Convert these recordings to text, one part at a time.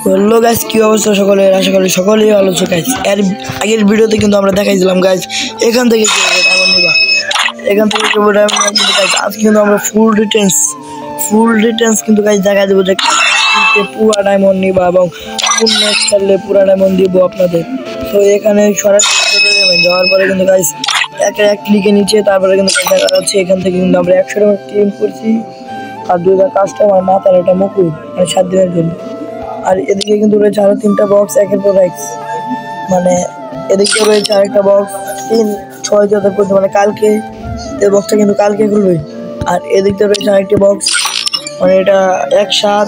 Hello guys, কি অবস্থা সকলের? আশা করি সকলেই ভালো আছো গাইস। এর আগের ভিডিওতে কিন্তু আমরা দেখাইছিলাম গাইস এখান থেকে ডায়মন্ড নিবা, এখান থেকে ডায়মন্ড নিবা গাইস। আজকে কিন্তু আমরা ফুল ডিটেইলস কিন্তু গাইস দেখাই দেবো যে পুরা ডায়মন্ড নিবা এবং কোন ম্যাচ খেললে পুরা ডায়মন্ড দিব আপনাদের। তো এখানে সরাসরি চলে যাবেন, যাওয়ার পরে কিন্তু গাইস এক ক্লিকে নিচে তারপরে কিন্তু দেখা যাচ্ছে এখান থেকে কিন্তু আমরা 100 টাকা ক্লেম করছি আর 2000 কাস্টমার মাথার এটা মুকুট মানে 7 দিনের জন্য। আর এদিকে কিন্তু রয়েছে আরো 3টা বক্স একের পর এক, মানে এদিকে রয়েছে আরেকটা বক্স 3-6 করতে মানে কালকে এই বক্সটা কিন্তু কালকে খুলবে। আর এদিকে রয়েছে আরেকটি বক্স মানে এটা 1-7,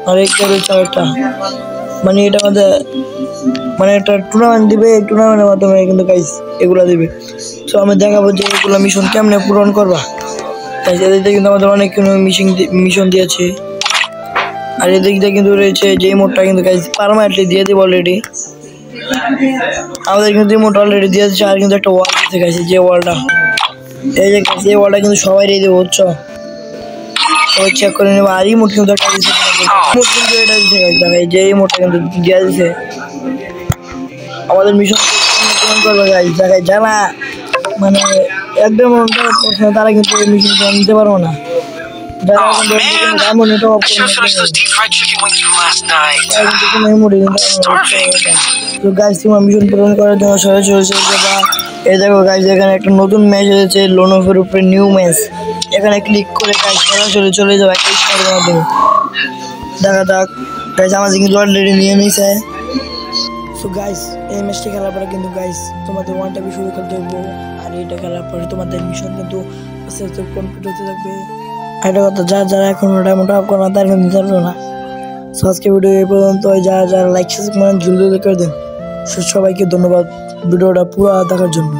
আর এদিকে রয়েছে আরেকটা মানে এটা মধ্যে মানে একটা টুর্নামেন্ট দিবে, এই টুর্নামেন্টের মাধ্যমে কিন্তু গাইস এগুলা দিবে। তো আমি দেখাবো যে এগুলো মিশন কেমনে পূরণ করবা। তাই এদিকে কিন্তু আমাদের অনেক মিশন দিয়েছে। আর এদিক দিয়ে কিন্তু রয়েছে যে মোডটা কিন্তু গাইস পার্মানেন্টলি দিয়ে দিব অলরেডি, আমাদের কিন্তু মোড অলরেডি দিয়ে দিচ্ছে। আর কিন্তু একটা ওয়াল দিতে গেছে, যে ওয়ালটা এই যে গাইস এই ওয়ালটা কিন্তু সবাই দিয়ে দেবো বুঝছো, সবাই চেক করে নেবো। আর এই মোড কিন্তু একটা দিচ্ছে, মোড কিন্তু এটা দিচ্ছে গাইস, দেখাই যে এই মোডটা কিন্তু দিয়ে দিচ্ছে। আমাদের মিশন পূরণ করবে গাইস, দেখাই জানা মানে একদম তারা কিন্তু এই মিশন নিতে পারবো না। মিশন পূরণ করার জন্য এই দেখো গাইস এখানে একটা নতুন ম্যাচ হয়েছে লোনোভের উপরে, নিউ ম্যাচ। এখানে ক্লিক করে গাইস সরাসরি চলে যাবে একটা স্টারের মাধ্যমে। দেখা যাক গাইস আমাদের কিন্তু অলরেডি নিয়ে নিয়েছে। সো গাইস এই ম্যাচটি খেলার পরে কিন্তু গাইস তোমাদের ওয়ান টাইপে শুরু করতে দেবো। আর এইটা খেলার পরে তোমাদের মিশন কিন্তু আস্তে আস্তে কমপ্লিট হতে থাকবে। একটা কথা, যারা এখন ডায়মন্ড আপ করবে তারা কিন্তু জানলো না। সো আজকে ভিডিও এই পর্যন্ত, যারা লাইক সাবস্ক্রাইব করেন জলদি করে দেন। সবাইকে ধন্যবাদ ভিডিওটা পুরো দেখার জন্য।